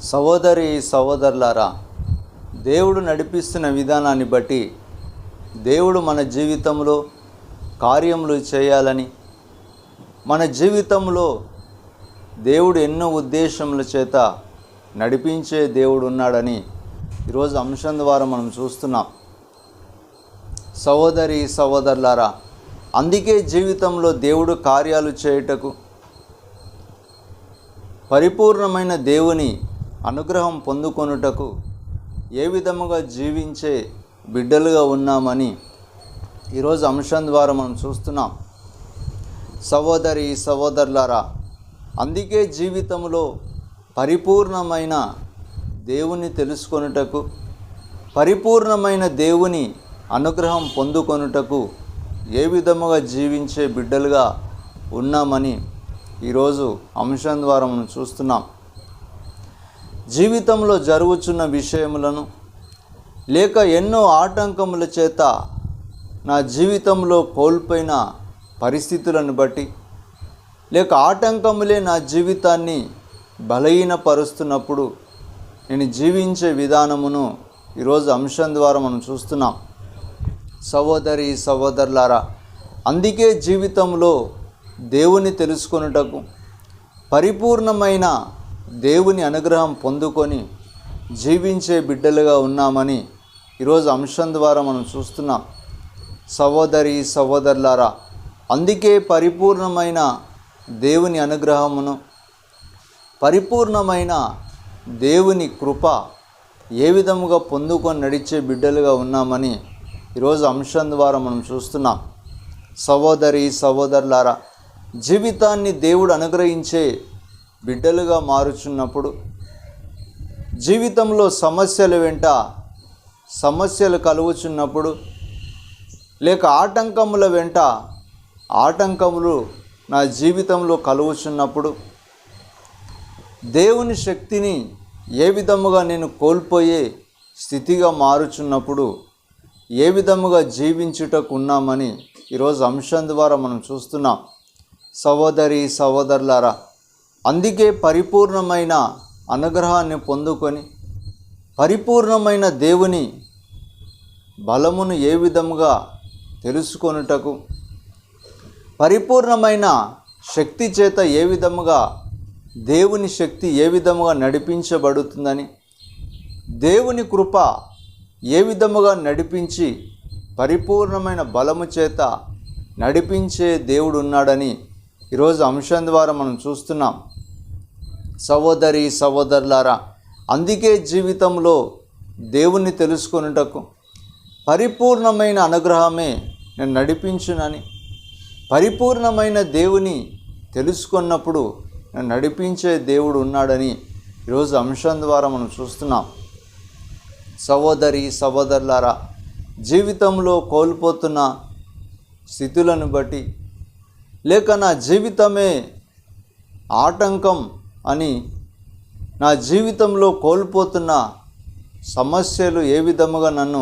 సహోదరి సహోదరులారా, దేవుడు నడిపిస్తున్న విధానాన్ని బట్టి దేవుడు మన జీవితంలో కార్యములు చేయాలని, మన జీవితంలో దేవుడు ఎన్నో ఉద్దేశముల చేత నడిపించే దేవుడు ఉన్నాడని ఈరోజు అంశం ద్వారా మనం చూస్తున్నాం. సహోదరి సహోదరులారా, అందుకే జీవితంలో దేవుడు కార్యాలు చేయుటకు, పరిపూర్ణమైన దేవుని అనుగ్రహం పొందుకొనుటకు ఏ విధముగా జీవించే బిడ్డలుగా ఉన్నామని ఈరోజు అంశం ద్వారా మనం చూస్తున్నాం. సహోదరి సహోదరులారా, అందుకే జీవితంలో పరిపూర్ణమైన దేవుని తెలుసుకొనుటకు, పరిపూర్ణమైన దేవుని అనుగ్రహం పొందుకొనుటకు ఏ విధముగా జీవించే బిడ్డలుగా ఉన్నామని ఈరోజు అంశం ద్వారా మనం చూస్తున్నాం. జీవితంలో జరుగుతున్న విషయములను లేక ఎన్నో ఆటంకముల చేత నా జీవితంలో కోల్పోయిన పరిస్థితులను బట్టి, లేక ఆటంకములే నా జీవితాన్ని బలహీనపరుస్తున్నప్పుడు నేను జీవించే విధానమును ఈరోజు అంశం ద్వారా మనం చూస్తున్నాం. సహోదరి సహోదరులారా, అందుకే జీవితంలో దేవుని తెలుసుకొనుటకు, పరిపూర్ణమైన దేవుని అనుగ్రహం పొందుకొని జీవించే బిడ్డలుగా ఉన్నామని ఈరోజు అంశం ద్వారా మనం చూస్తున్నాం. సహోదరి సహోదరులారా, అందుకే పరిపూర్ణమైన దేవుని అనుగ్రహమును, పరిపూర్ణమైన దేవుని కృప ఏ విధముగా పొందుకొని నడిచే బిడ్డలుగా ఉన్నామని ఈరోజు అంశం ద్వారా మనం చూస్తున్నాం. సహోదరి సహోదరులారా, జీవితాన్ని దేవుడు అనుగ్రహించే బిడ్డలుగా మారుచున్నప్పుడు, జీవితంలో సమస్యల వెంట సమస్యలు కలుగుచున్నప్పుడు, లేక ఆటంకముల వెంట ఆటంకములు నా జీవితంలో కలుగుచున్నప్పుడు, దేవుని శక్తిని ఏ విధముగా నేను కోల్పోయే స్థితిగా మారుచున్నప్పుడు ఏ విధముగా జీవించుటకు ఉన్నామని ఈరోజు అంశం ద్వారా మనం చూస్తున్నాం. సహోదరి సహోదరులారా, అందుకే పరిపూర్ణమైన అనుగ్రహాన్ని పొందుకొని, పరిపూర్ణమైన దేవుని బలమును ఏ విధముగా తెలుసుకొనుటకు, పరిపూర్ణమైన శక్తి చేత ఏ విధముగా దేవుని శక్తి ఏ విధముగా నడిపించబడుతుందని, దేవుని కృప ఏ విధముగా నడిపించి పరిపూర్ణమైన బలము చేత నడిపించే దేవుడు ఉన్నాడని ఈరోజు అంశం ద్వారా మనం చూస్తున్నాం. సహోదరి సహోదరులారా, అందుకే జీవితంలో దేవుణ్ణి తెలుసుకొనుటకు, పరిపూర్ణమైన అనుగ్రహమే నేను నడిపించునని, పరిపూర్ణమైన దేవుని తెలుసుకున్నప్పుడు నేను నడిపించే దేవుడు ఉన్నాడని ఈరోజు అంశం ద్వారా మనం చూస్తున్నాం. సహోదరి సహోదరులారా, జీవితంలో కోల్పోతున్న స్థితులను బట్టి, లేక నా జీవితమే ఆటంకం అని, నా జీవితంలో కోల్పోతున్న సమస్యలు ఏ విధముగా నన్ను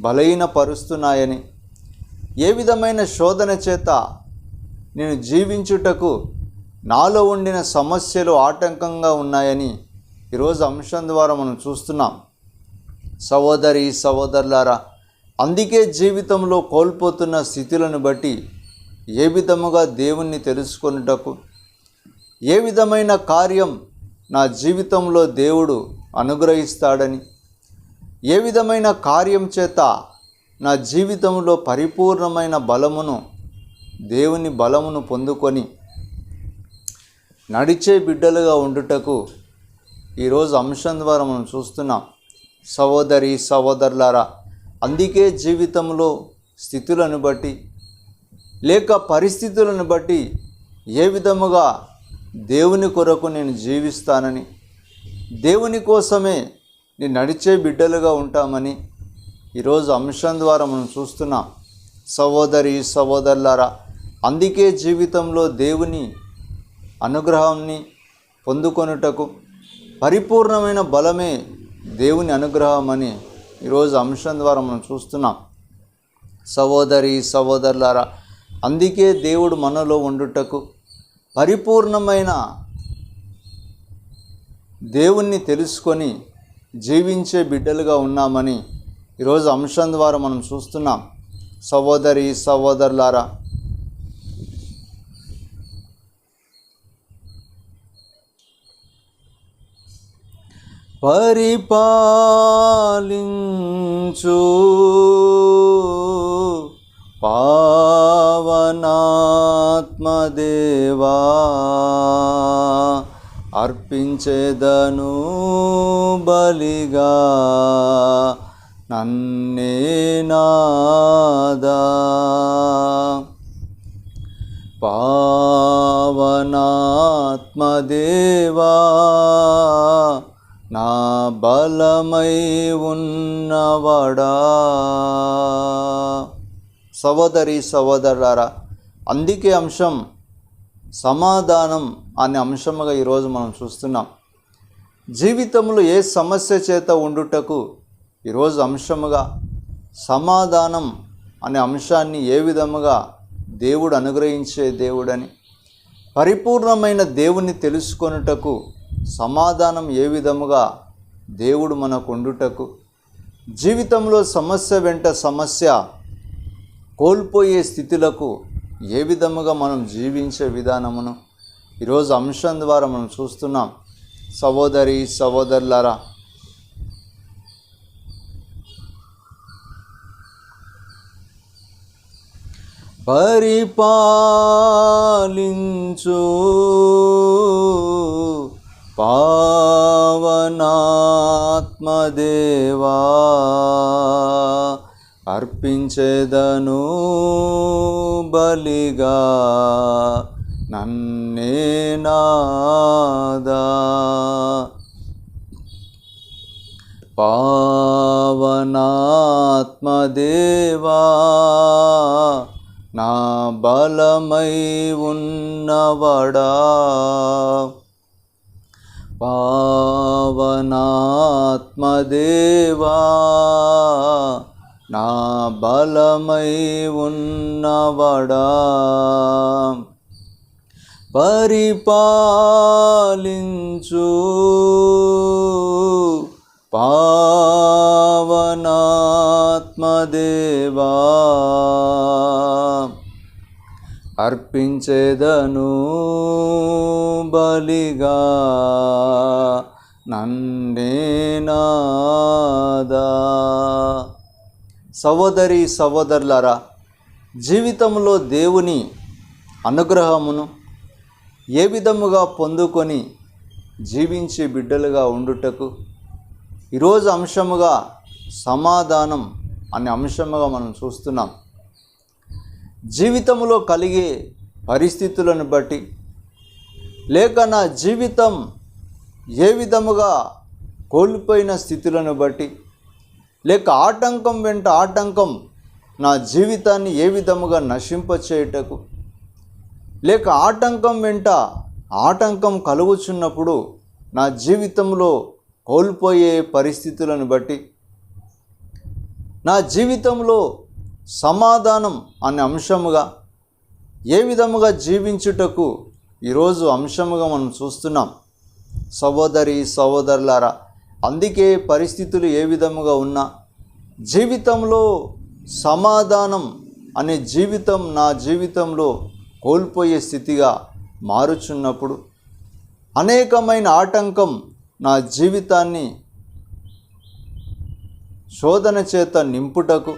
బలహీనపరుస్తున్నాయని, ఏ విధమైన శోధన చేత నేను జీవించుటకు నాలో ఉండిన సమస్యలు ఆటంకంగా ఉన్నాయని ఈరోజు అంశం ద్వారా మనం చూస్తున్నాం. సహోదరి సహోదరులారా, అందుకే జీవితంలో కోల్పోతున్న స్థితులను బట్టి ఏ విధముగా దేవుణ్ణి తెలుసుకొనుటకు, ఏ విధమైన కార్యం నా జీవితంలో దేవుడు అనుగ్రహిస్తాడని, ఏ విధమైన కార్యం చేత నా జీవితంలో పరిపూర్ణమైన బలమును, దేవుని బలమును పొందుకొని నడిచే బిడ్డలుగా ఉండుటకు ఈరోజు అంశం ద్వారా మనం చూస్తున్నాం. సహోదరి సహోదరులారా, అందుకే జీవితంలో స్థితులను బట్టి, లేక పరిస్థితులను బట్టి ఏ విధముగా దేవుని కొరకు నేను జీవిస్తానని, దేవుని కోసమే నేను నడిచే బిడ్డలుగా ఉంటామని ఈరోజు అంశం ద్వారా మనం చూస్తున్నాం. సహోదరి సహోదరులారా, అందుకే జీవితంలో దేవుని అనుగ్రహాన్ని పొందుకొనుటకు, పరిపూర్ణమైన బలమే దేవుని అనుగ్రహం అని ఈరోజు అంశం ద్వారా మనం చూస్తున్నాం. సహోదరి సహోదరులారా, అందుకే దేవుడు మనలో ఉండుటకు, పరిపూర్ణమైన దేవుణ్ణి తెలుసుకొని జీవించే బిడ్డలుగా ఉన్నామని ఈరోజు అంశం ద్వారా మనం చూస్తున్నాం. సహోదరి సహోదరులారా, పరిపాలించు పావనాత్మదేవా, అర్పించేదను బలిగా నన్నే నాదా. పావనాత్మదేవా, నా బలమై ఉన్నవాడా. సహోదరి సహోదరులారా, అందుకే అంశం సమాధానం అనే అంశముగా ఈరోజు మనం చూస్తున్నాం. జీవితంలో ఏ సమస్య చేత ఉండుటకు ఈరోజు అంశముగా సమాధానం అనే అంశాన్ని ఏ విధముగా దేవుడు అనుగ్రహించే దేవుడని, పరిపూర్ణమైన దేవుని తెలుసుకొనుటకు సమాధానం ఏ విధముగా దేవుడు మనకు ఉండుటకు, జీవితంలో సమస్య వెంట సమస్య కోల్పోయే స్థితులకు ఏ విధముగా మనం జీవించే విధానమును ఈరోజు అంశం ద్వారా మనం చూస్తున్నాం. సహోదరి సహోదరులారా, పరిపాలించు పావనాత్మదేవా, అర్పించేదను బలిగా నన్నే నాదా. పావనాత్మదేవా, నా బలమై ఉన్నవాడా. పావనాత్మదేవా, నా బలమై ఉన్నవాడా. పరిపాలించు పావనాత్మదేవా, అర్పించేదను బలిగా నన్నే నాదా. సహోదరి సహోదరులారా, జీవితంలో దేవుని అనుగ్రహమును ఏ విధముగా పొందుకొని జీవించే బిడ్డలుగా ఉండుటకు ఈరోజు అంశముగా సమాధానం అనే అంశముగా మనం చూస్తున్నాం. జీవితంలో కలిగే పరిస్థితులను బట్టి, లేక నా జీవితం ఏ విధముగా కోల్పోయిన స్థితులను బట్టి, లేక ఆటంకం వెంట ఆటంకం నా జీవితాన్ని ఏ విధముగా నశింపచేయుటకు, లేక ఆటంకం వెంట ఆటంకం కలుగుచున్నప్పుడు నా జీవితంలో కోల్పోయే పరిస్థితులను బట్టి, నా జీవితంలో సమాధానం అనే అంశముగా ఏ విధముగా జీవించుటకు ఈరోజు అంశముగా మనం చూస్తున్నాం. సహోదరి సహోదరులారా, అందుకే పరిస్థితులు ఏ విధముగా ఉన్నా జీవితంలో సమాధానం అనే జీవితం నా జీవితంలో కోల్పోయే స్థితిగా మారుచున్నప్పుడు, అనేకమైన ఆటంకం నా జీవితాన్ని శోధన చేత నింపుటకు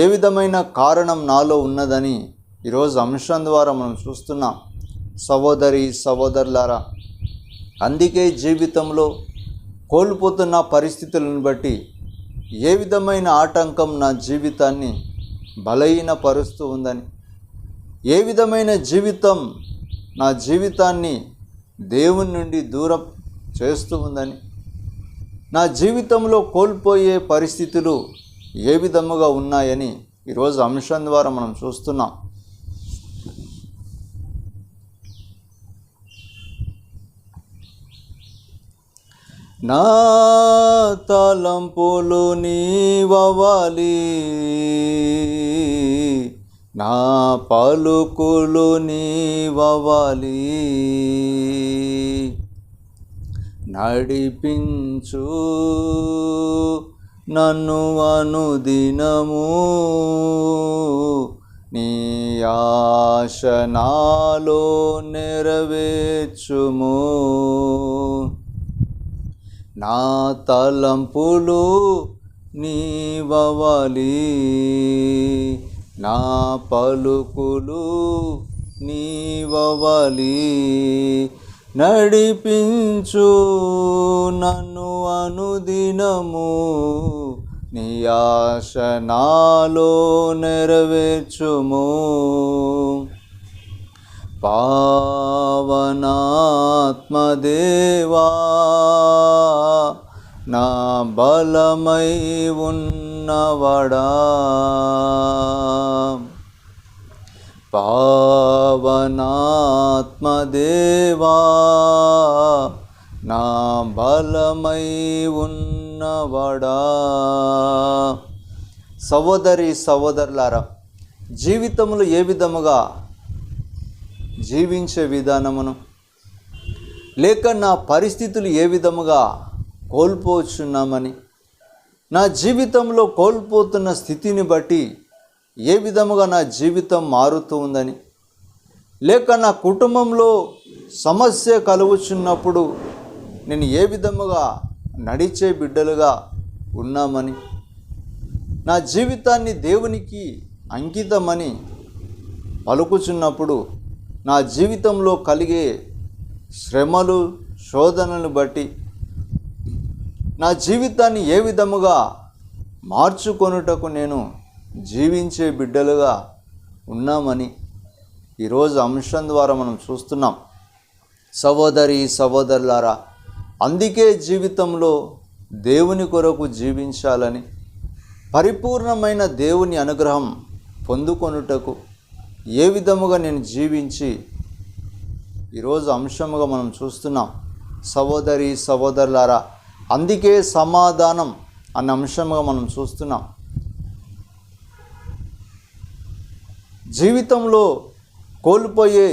ఏ విధమైన కారణం నాలో ఉన్నదని ఈరోజు అంశం ద్వారా మనం చూస్తున్నాం. సహోదరి సహోదరులారా, అందుకే జీవితంలో కోల్పోతున్న పరిస్థితులను బట్టి ఏ విధమైన ఆటంకం నా జీవితాన్ని బలహీనపరుస్తూ ఉందని, ఏ విధమైన జీవితం నా జీవితాన్ని దేవుని నుండి దూరం చేస్తూ ఉందని, నా జీవితంలో కోల్పోయే పరిస్థితులు ఏ విధముగా ఉన్నాయని ఈరోజు అంశం ద్వారా మనం చూస్తున్నాం. నా తలంపులు నీవవ్వాలి, నా పలుకులు నీవవ్వాలి, నడిపించు నన్ను అనుదినము, నీ ఆశ నాలో నెరవేర్చుము. నా తలంపులు నీవవలి, నా పలుకులు నీవవలి. నడిపించు నన్ను అనుదినము, నీ ఆశ నాలో నెరవేర్చుము. పావనాత్మదేవా, నా బలమై ఉన్నవడా, పావనాత్మదేవా, నా బలమై ఉన్నవడా. సహోదరి సహోదరులారా, జీవితంలో ఏ విధముగా జీవించే విధానమును, లేక నా పరిస్థితులు ఏ విధముగా కోల్పోతున్నామని, నా జీవితంలో కోల్పోతున్న స్థితిని బట్టి ఏ విధముగా నా జీవితం మారుతూ ఉందని, లేక నా కుటుంబంలో సమస్య కలుగుచున్నప్పుడు నేను ఏ విధముగా నడిచే బిడ్డలుగా ఉన్నామని, నా జీవితాన్ని దేవునికి అంకితమని పలుకుచున్నప్పుడు నా జీవితంలో కలిగే శ్రమలు శోధనలను బట్టి నా జీవితాన్ని ఏ విధముగా మార్చుకొనుటకు నేను జీవించే బిడ్డలుగా ఉన్నామని ఈరోజు అంశం ద్వారా మనం చూస్తున్నాం. సహోదరి సహోదరులారా, అందుకే జీవితంలో దేవుని కొరకు జీవించాలని, పరిపూర్ణమైన దేవుని అనుగ్రహం పొందుకొనుటకు ఏ విధముగా నేను జీవించి ఈరోజు అంశముగా మనం చూస్తున్నాం. సహోదరి సహోదరులారా, అందుకే సమాధానం అన్న అంశముగా మనం చూస్తున్నాం. జీవితంలో కోల్పోయే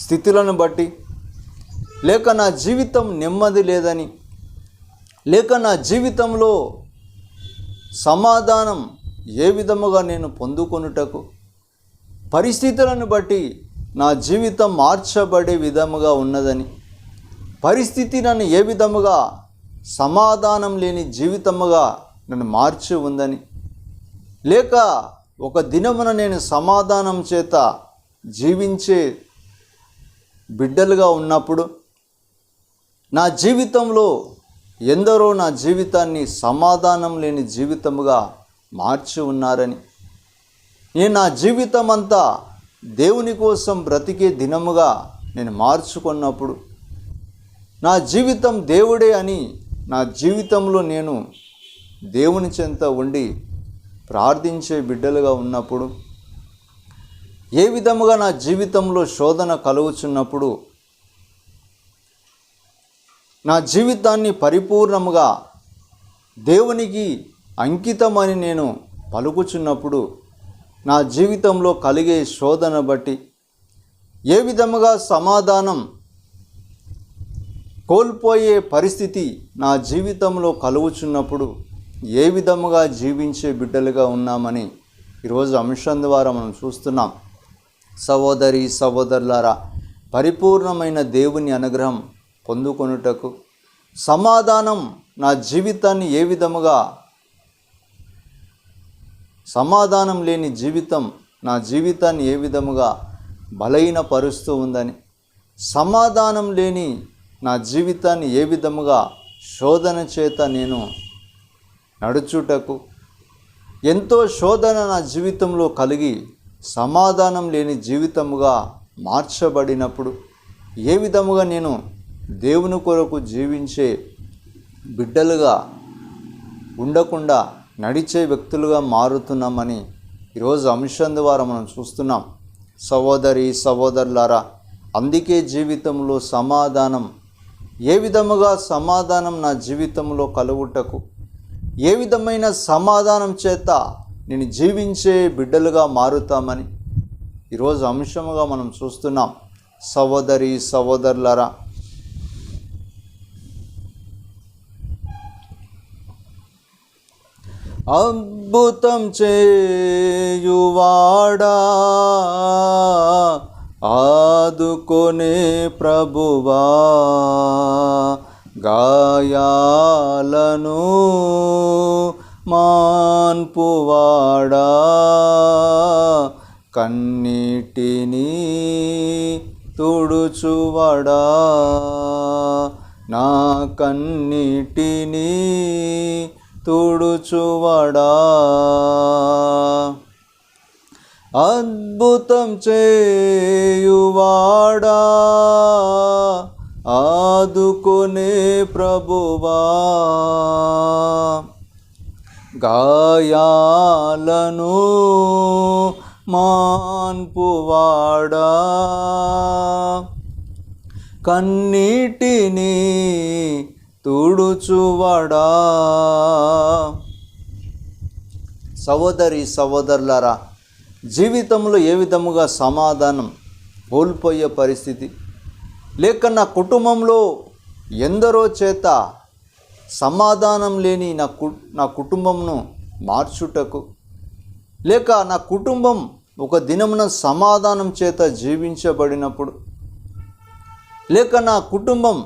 స్థితులను బట్టి, లేక నా జీవితం నెమ్మది లేదని, లేక నా జీవితంలో సమాధానం ఏ విధముగా నేను పొందుకొనుటకు, పరిస్థితులను బట్టి నా జీవితం మార్చబడే విధముగా ఉన్నదని, పరిస్థితి నన్ను ఏ విధముగా సమాధానం లేని జీవితముగా నన్ను మార్చి ఉందని, లేక ఒక దినమున నేను సమాధానం చేత జీవించే బిడ్డలుగా ఉన్నప్పుడు నా జీవితంలో ఎందరో నా జీవితాన్ని సమాధానం లేని జీవితముగా మార్చి ఉన్నారని, నేను నా జీవితం అంతా దేవుని కోసం బ్రతికే దినముగా నేను మార్చుకున్నప్పుడు, నా జీవితం దేవుడే అని నా జీవితంలో నేను దేవుని చెంత ఉండి ప్రార్థించే బిడ్డలుగా ఉన్నప్పుడు, ఏ విధముగా నా జీవితంలో శోధన కలుగుచున్నప్పుడు, నా జీవితాన్ని పరిపూర్ణముగా దేవునికి అంకితమని నేను పలుకుచున్నప్పుడు, నా జీవితంలో కలిగే శోధన బట్టి ఏ విధముగా సమాధానం కోల్పోయే పరిస్థితి నా జీవితంలో కలుగుచున్నప్పుడు ఏ విధముగా జీవించే బిడ్డలుగా ఉన్నామని ఈరోజు అంశం ద్వారా మనం చూస్తున్నాం. సహోదరి సహోదరులారా, పరిపూర్ణమైన దేవుని అనుగ్రహం పొందుకొనుటకు, సమాధానం నా జీవితాన్ని ఏ విధముగా, సమాధానం లేని జీవితం నా జీవితాన్ని ఏ విధముగా బలహీనపరుస్తూ ఉందని, సమాధానం లేని నా జీవితాన్ని ఏ విధముగా శోధన చేత నేను నడుచుటకు, ఎంతో శోధన నా జీవితంలో కలిగి సమాధానం లేని జీవితముగా మార్చబడినప్పుడు ఏ విధముగా నేను దేవుని కొరకు జీవించే బిడ్డలుగా ఉండకుండా నడిచే వ్యక్తులుగా మారుతున్నామని ఈరోజు అంశం ద్వారా మనం చూస్తున్నాం. సహోదరి సహోదరులారా, అందుకే జీవితంలో సమాధానం, ఏ విధముగా సమాధానం నా జీవితంలో కలుగుటకు, ఏ విధమైన సమాధానం చేత నేను జీవించే బిడ్డలుగా మారుతామని ఈరోజు అంశముగా మనం చూస్తున్నాం. సహోదరి సహోదరులారా, అద్భుతం చేయువాడా, ఆదుకొనే ప్రభువా, గాయాలను మాన్పువాడా, కన్నీటిని తుడుచువాడా, నా కన్నీటిని తుడుచువాడా, అద్భుతం చేయువాడా, ఆదుకొనే ప్రభువా, గాయాలను మాన్పువాడా, కన్నీటిని తుడుచువాడా. సహోదరి సహోదరులారా, జీవితంలో ఏ విధముగా సమాధానం కోల్పోయే పరిస్థితి, లేక నా కుటుంబంలో ఎందరో చేత సమాధానం లేని నా కుటుంబంను మార్చుటకు, లేక నా కుటుంబం ఒక దినమున సమాధానం చేత జీవించబడినప్పుడు, లేక నా కుటుంబం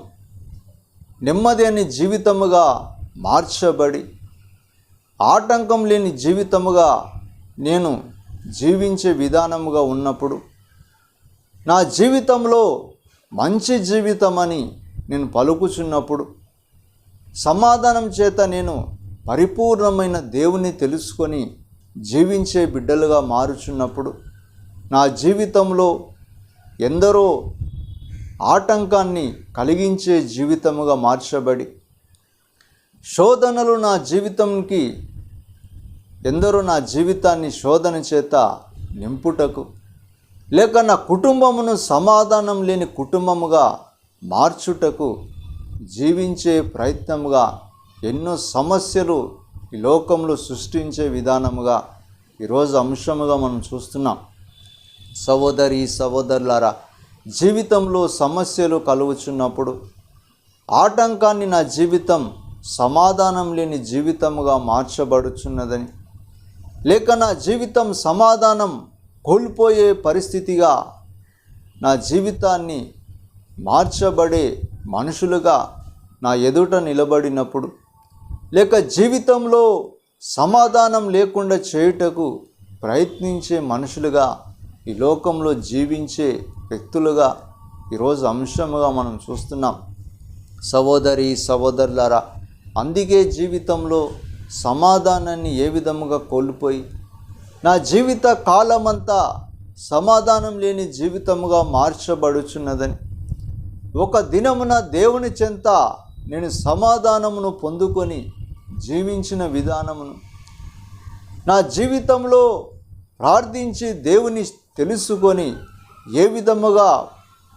నెమ్మది జీవితముగా మార్చబడి ఆటంకం లేని జీవితముగా నేను జీవించే విధానముగా ఉన్నప్పుడు, నా జీవితంలో మంచి జీవితమని నేను పలుకుచున్నప్పుడు, సమాధానం చేత నేను పరిపూర్ణమైన దేవుని తెలుసుకొని జీవించే బిడ్డలుగా మారుచున్నప్పుడు, నా జీవితంలో ఎందరో ఆటంకాన్ని కలిగించే జీవితముగా మార్చబడి, శోధనలు నా జీవితంకి ఎందరో నా జీవితాన్ని శోధన చేత నింపుటకు, లేక నా కుటుంబమును సమాధానం లేని కుటుంబముగా మార్చుటకు జీవించే ప్రయత్నముగా ఎన్నో సమస్యలు ఈ లోకంలో సృష్టించే విధానముగా ఈరోజు అంశముగా మనం చూస్తున్నాం. సహోదరి సహోదరులారా, జీవితంలో సమస్యలు కలుగుచున్నప్పుడు, ఆటంకాన్ని నా జీవితం సమాధానం లేని జీవితముగా మార్చబడుచున్నదని, లేక నా జీవితం సమాధానం కోల్పోయే పరిస్థితిగా నా జీవితాన్ని మార్చబడే మనుషులుగా నా ఎదుట నిలబడినప్పుడు, లేక జీవితంలో సమాధానం లేకుండా చేయుటకు ప్రయత్నించే మనుషులుగా ఈ లోకంలో జీవించే వ్యక్తులుగా ఈరోజు అంశముగా మనం చూస్తున్నాం. సహోదరి సహోదరులారా, అందుకే జీవితంలో సమాధానాన్ని ఏ విధముగా కోల్పోయి నా జీవిత కాలమంతా సమాధానం లేని జీవితముగా మార్చబడుచున్నదని, ఒక దినమున దేవుని చెంత నేను సమాధానమును పొందుకొని జీవించిన విధానమును, నా జీవితంలో ప్రార్థించి దేవుని తెలుసుకొని ఏ విధముగా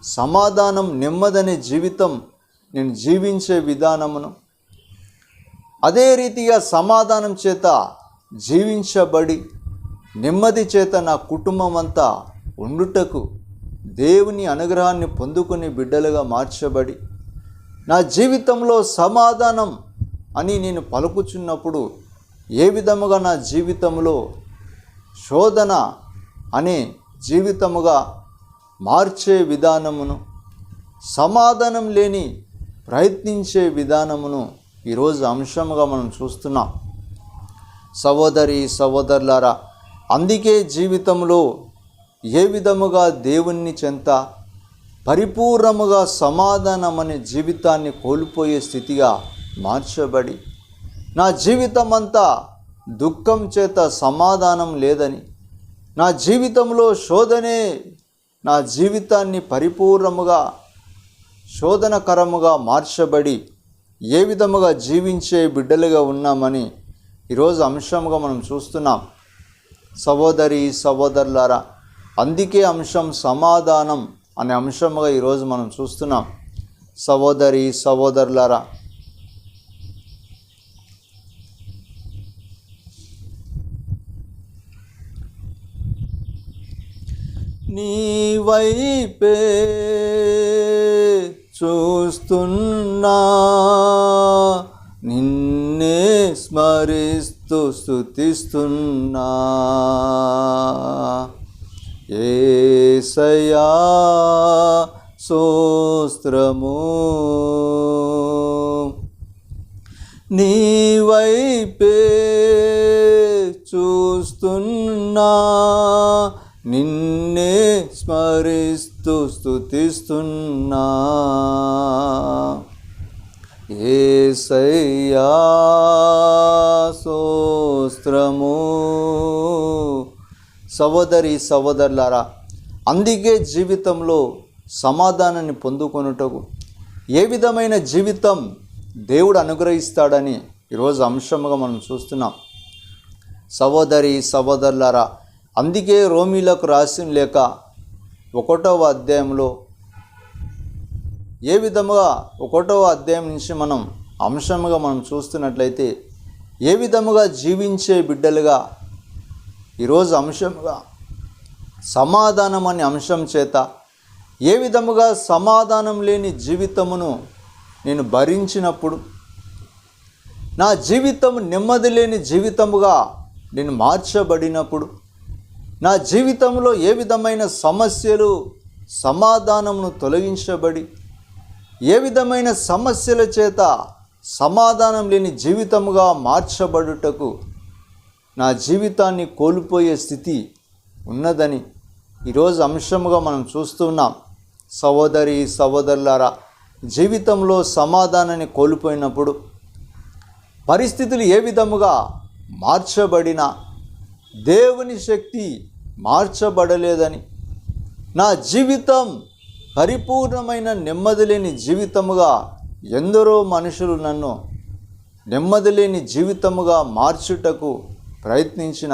సమాధానం నెమ్మదనే జీవితం నేను జీవించే విధానమును, అదే రీతిగా సమాధానం చేత జీవించబడి నెమ్మది చేత నా కుటుంబం అంతా ఉండుటకు దేవుని అనుగ్రహాన్ని పొందుకుని బిడ్డలుగా మార్చబడి, నా జీవితంలో సమాధానం అని నేను పలుకుచున్నప్పుడు ఏ విధముగా నా జీవితంలో శోధన అనే జీవితముగా మార్చే విధానమును, సమాధానం లేని ప్రయత్నించే విధానమును ఈరోజు అంశముగా మనం చూస్తున్నాం. సహోదరి సహోదరులారా, అందుకే జీవితంలో ఏ విధముగా దేవుని చెంత పరిపూర్ణముగా సమాధానం అనే జీవితాన్ని కోల్పోయే స్థితిగా మార్చబడి, నా జీవితం అంతా దుఃఖం చేత సమాధానం లేదని, నా జీవితంలో శోధనే నా జీవితాన్ని పరిపూర్ణముగా శోధనకరముగా మార్చబడి ఏ విధముగా జీవించే బిడ్డలుగా ఉన్నామని ఈరోజు అంశంగా మనం చూస్తున్నాం. సహోదరి సహోదరులారా, అందుకే అంశం సమాధానం అనే అంశంగా ఈరోజు మనం చూస్తున్నాం. సహోదరి సహోదరులారా, నీ వైపే చూస్తున్నా, నిన్నే స్మరిస్తున్నా, స్మరిస్తూ స్తుతిస్తున్నా. యేసయ్యా స్తోత్రము, నీ వైపే చూస్తున్నా, నిన్నే స్మరిస్తూ స్తుతిస్తున్నా. యేసయ్యా స్తోత్రము. సహోదరి సహోదరులారా, అందుకే జీవితంలో సమాధానాన్ని పొందుకొనుటకు ఏ విధమైన జీవితం దేవుడు అనుగ్రహిస్తాడని ఈరోజు అంశంగా మనం చూస్తున్నాం. సహోదరి సహోదరులారా, అందుకే రోమీలకు రాసిన లేఖ 1వ అధ్యాయంలో ఏ విధముగా 1వ అధ్యాయం నుంచి మనం అంశంగా మనం చూస్తున్నట్లయితే ఏ విధముగా జీవించే బిడ్డలుగా ఈరోజు అంశంగా సమాధానం అనే అంశం చేత ఏ విధముగా సమాధానం లేని జీవితమును నేను భరించినప్పుడు నా జీవితం నెమ్మది లేని జీవితముగా నేను మార్చబడినప్పుడు నా జీవితంలో ఏ విధమైన సమస్యలు సమాధానమును తొలగించబడి ఏ విధమైన సమస్యల చేత సమాధానం లేని జీవితముగా మార్చబడుటకు నా జీవితాన్ని కోల్పోయే స్థితి ఉన్నదని ఈరోజు అంశముగా మనం చూస్తున్నాం. సహోదరి సహోదరులారా, జీవితంలో సమాధానాన్ని కోల్పోయినప్పుడు పరిస్థితులు ఏ విధముగా మార్చబడినా దేవుని శక్తి మార్చబడలేదని, నా జీవితం పరిపూర్ణమైన నెమ్మది లేని జీవితముగా ఎందరో మనుషులు నన్ను నెమ్మది లేని జీవితముగా మార్చుటకు ప్రయత్నించిన,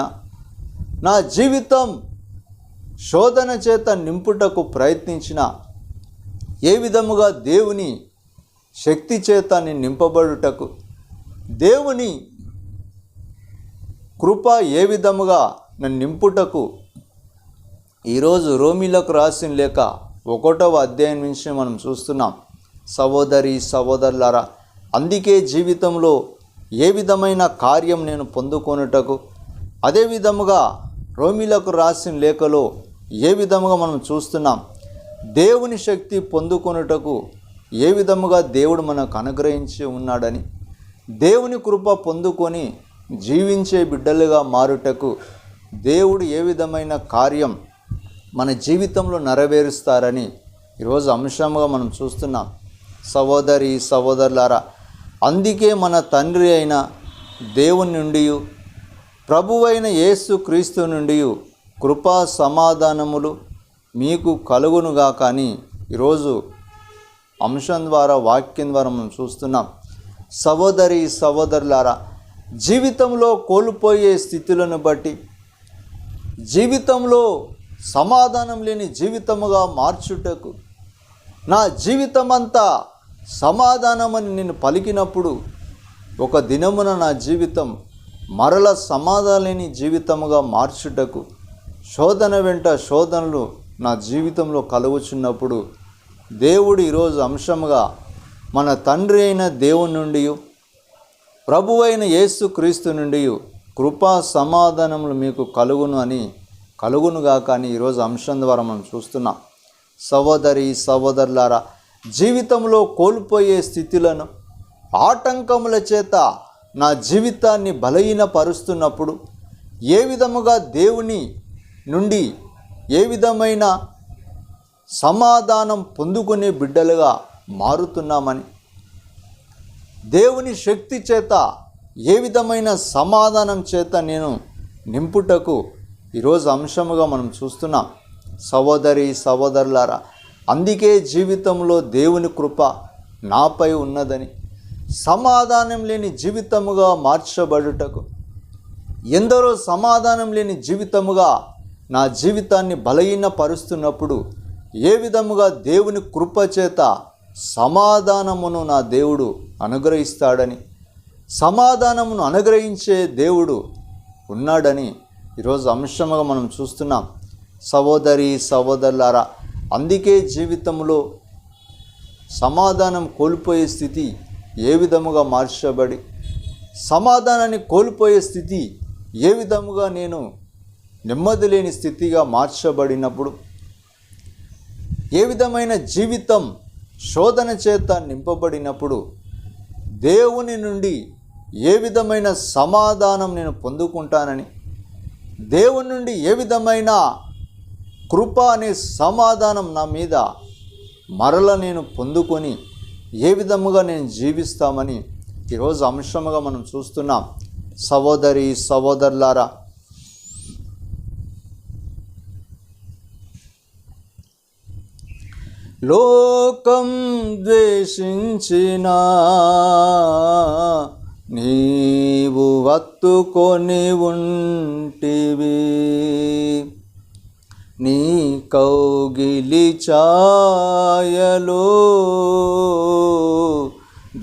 నా జీవితం శోధన చేత నింపుటకు ప్రయత్నించిన, ఏ విధముగా దేవుని శక్తి చేత నేను నింపబడుటకు, దేవుని కృప ఏ విధముగా నన్ను నింపుటకు ఈరోజు రోమీలకు రాసిన లేఖ 1వ అధ్యాయం నుంచి మనం చూస్తున్నాం. సహోదరి సహోదరులారా, అందుకే జీవితంలో ఏ విధమైన కార్యం నేను పొందుకొనుటకు, అదే విధముగా రోమీలకు రాసిన లేఖలో ఏ విధముగా మనం చూస్తున్నాం దేవుని శక్తి పొందుకొనుటకు ఏ విధముగా దేవుడు మనకు అనుగ్రహించి ఉన్నాడని, దేవుని కృప పొందుకొని జీవించే బిడ్డలుగా మారుటకు దేవుడు ఏ విధమైన కార్యం మన జీవితంలో నెరవేరుస్తారని ఈరోజు అంశంగా మనం చూస్తున్నాం. సహోదరి సహోదరులారా, అందుకే మన తండ్రి అయిన దేవుని నుండి ప్రభువైన యేసు క్రీస్తు నుండి కృపా సమాధానములు మీకు కలుగునుగా కానీ ఈరోజు అంశం ద్వారా వాక్యం ద్వారా మనం చూస్తున్నాం. సహోదరి సహోదరులారా, జీవితంలో కోల్పోయే స్థితులను బట్టి జీవితంలో సమాధానం లేని జీవితముగా మార్చుటకు, నా జీవితమంతా సమాధానమని నేను పలికినప్పుడు ఒక దినమున నా జీవితం మరల సమాధానం లేని జీవితముగా మార్చుటకు శోధన వెంట శోధనలు నా జీవితంలో కలుగుచున్నప్పుడు దేవుడు ఈరోజు అంశముగా మన తండ్రి అయిన దేవుని నుండి ప్రభువైన యేసు క్రీస్తు నుండి కృపా సమాధానములు మీకు కలుగునుగా కానీ ఈరోజు అంశం ద్వారా మనం చూస్తున్నాం. సహోదరి సహోదరులారా, జీవితంలో కోల్పోయే స్థితులను ఆటంకముల చేత నా జీవితాన్ని బలహీనపరుస్తున్నప్పుడు ఏ విధముగా దేవుని నుండి ఏ విధమైన సమాధానం పొందుకునే బిడ్డలుగా మారుతున్నామని, దేవుని శక్తి చేత ఏ విధమైన సమాధానం చేత నేను నింపుటకు ఈరోజు అంశముగా మనం చూస్తున్నాం. సహోదరి సహోదరులారా, అందుకే జీవితంలో దేవుని కృప నాపై ఉన్నదని, సమాధానం లేని జీవితముగా మార్చబడుటకు, ఎందరో సమాధానం లేని జీవితముగా నా జీవితాన్ని బలహీనపరుస్తున్నప్పుడు ఏ విధముగా దేవుని కృప చేత సమాధానమును నా దేవుడు అనుగ్రహిస్తాడని, సమాధానమును అనుగ్రహించే దేవుడు ఉన్నాడని ఈరోజు అంశముగా మనం చూస్తున్నాం. సహోదరి సహోదరులారా, అందుకే జీవితంలో సమాధానం కోల్పోయే స్థితి ఏ విధముగా మార్చబడి సమాధానాన్ని కోల్పోయే స్థితి, ఏ విధముగా నేను నెమ్మది లేని స్థితిగా మార్చబడినప్పుడు, ఏ విధమైన జీవితం శోధన చేత నింపబడినప్పుడు దేవుని నుండి ఏ విధమైన సమాధానం నేను పొందుకుంటానని, దేవుని నుండి ఏ విధమైన కృప అనే సమాధానం నా మీద మరల నేను పొందుకొని ఏ విధముగా నేను జీవిస్తామని ఈరోజు అంశముగా మనం చూస్తున్నాం. సహోదరి సహోదరులారా, లోకం ద్వేషించినా నీవు హత్తుకొని ఉంటివి, నీ కౌగిలి ఛాయలో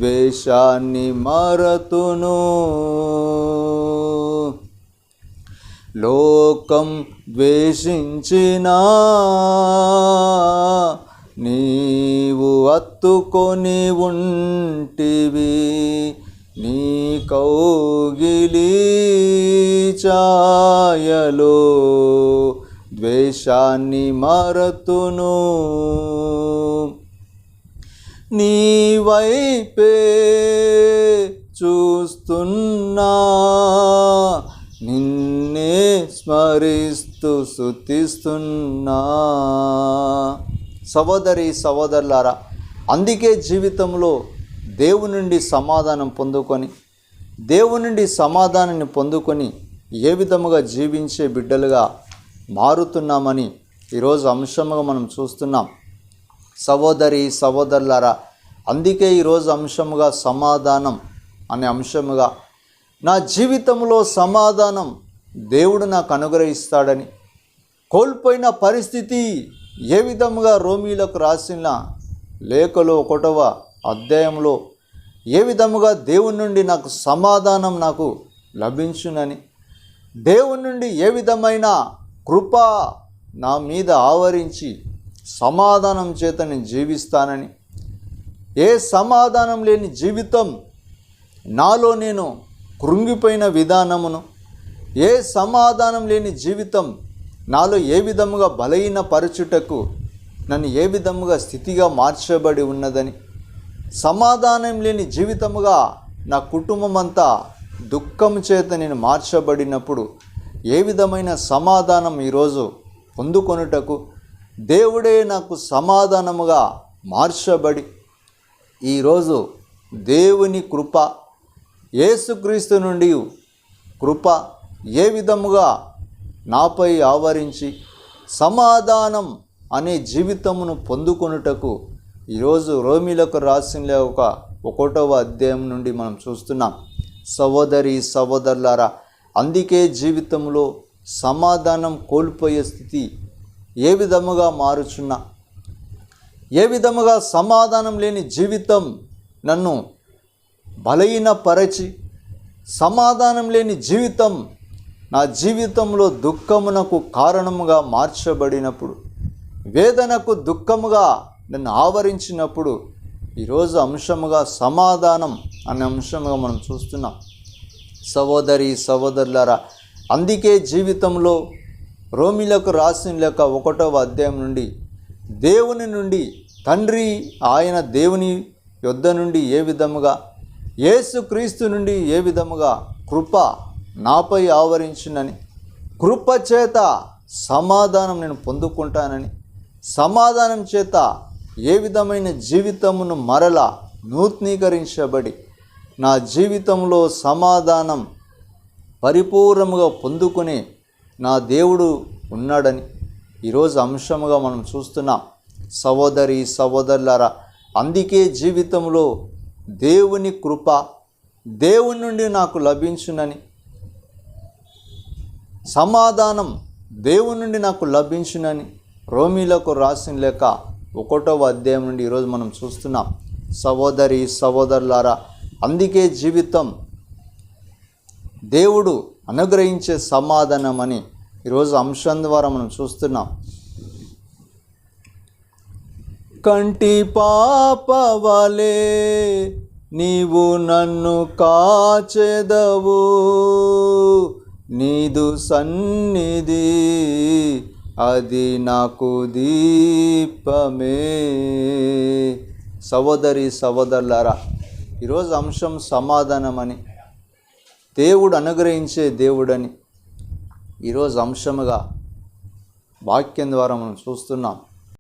ద్వేషాన్ని మరతును. లోకం ద్వేషించినా నీవు హత్తుకొని ఉంటివి, నీ కౌగిలి ఛాయలో ద్వేషాన్ని మరతును. నీ వైపే చూస్తున్నా, నిన్నే స్మరిస్తూ స్తుతిస్తున్నా. సహోదరి సహోదరులారా, అందుకే జీవితంలో దేవుని నుండి సమాధానం పొందుకొని, దేవుని నుండి సమాధానాన్ని పొందుకొని ఏ విధముగా జీవించే బిడ్డలుగా మారుతున్నామని ఈరోజు అంశముగా మనం చూస్తున్నాం. సహోదరి సహోదరులారా, అందుకే ఈరోజు అంశముగా సమాధానం అనే అంశముగా, నా జీవితంలో సమాధానం దేవుడు నాకు అనుగ్రహిస్తాడని, కోల్పోయిన పరిస్థితి ఏ విధముగా రోమీలకు రాసిన లేఖలో 1వ అధ్యాయంలో ఏ విధముగా దేవుని నుండి నాకు సమాధానం నాకు లభించునని, దేవుని నుండి ఏ విధమైన కృప నా మీద ఆవరించి సమాధానం చేత నేను జీవిస్తానని, ఏ సమాధానం లేని జీవితం నాలో నేను కృంగిపోయిన విధానమును, ఏ సమాధానం లేని జీవితం నాలో ఏ విధముగా బలహీన పరచుటకు నన్ను ఏ విధముగా స్థితిగా మార్చబడి ఉన్నదని, సమాధానం లేని జీవితముగా నా కుటుంబం అంతా దుఃఖం చేత నేను మార్చబడినప్పుడు ఏ విధమైన సమాధానం ఈరోజు పొందుకొనుటకు దేవుడే నాకు సమాధానముగా మార్చబడి, ఈరోజు దేవుని కృప, యేసుక్రీస్తు నుండి కృప ఏ విధముగా నాపై ఆవరించి సమాధానం అనే జీవితమును పొందుకొనుటకు ఈరోజు రోమీలకు రాసిన 1వ అధ్యాయం నుండి మనం చూస్తున్నాం. సహోదరి సహోదరులారా, అందుకే జీవితంలో సమాధానం కోల్పోయే స్థితి ఏ విధముగా మారుచున్నా, ఏ విధముగా సమాధానం లేని జీవితం నన్ను బలహీనపరచి, సమాధానం లేని జీవితం నా జీవితంలో దుఃఖమునకు కారణముగా మార్చబడినప్పుడు, వేదనకు దుఃఖముగా నన్ను ఆవరించినప్పుడు ఈరోజు అంశముగా సమాధానం అనే అంశముగా మనం చూస్తున్నాం. సహోదరి సహోదరులారా, అందుకే జీవితంలో రోమీలకు రాసిన లేఖ 1వ అధ్యాయం నుండి దేవుని నుండి తండ్రి ఆయన దేవుని యొద్ద నుండి ఏ విధముగా, యేసుక్రీస్తు నుండి ఏ విధముగా కృప నాపై ఆవరించునని, కృప చేత సమాధానం నేను పొందుకుంటానని, సమాధానం చేత ఏ విధమైన జీవితమును మరలా నూతనీకరించబడి నా జీవితంలో సమాధానం పరిపూర్ణముగా పొందుకునే నా దేవుడు ఉన్నాడని ఈరోజు అంశముగా మనం చూస్తున్నాం. సహోదరి సహోదరులారా, అందుకే జీవితంలో దేవుని కృప దేవుని నుండి నాకు లభించునని, సమాధానం దేవుని నుండి నాకు లభించునని రోమీలకు రాసిన లేఖ 1వ అధ్యాయం నుండి ఈరోజు మనం చూస్తున్నాం. సహోదరి సహోదరులారా, అందుకే జీవితం దేవుడు అనుగ్రహించే సమాధానం అని ఈరోజు అంశం ద్వారా మనం చూస్తున్నాం. కంటి పాప వలె నీవు నన్ను కాచెదవు, నీదు సన్నిధి అది నాకు దీపమే. సహోదరి సహోదరులారా, ఈరోజు అంశం సమాధానమని, దేవుడు అనుగ్రహించే దేవుడని ఈరోజు అంశముగా వాక్యం ద్వారా మనం చూస్తున్నాం.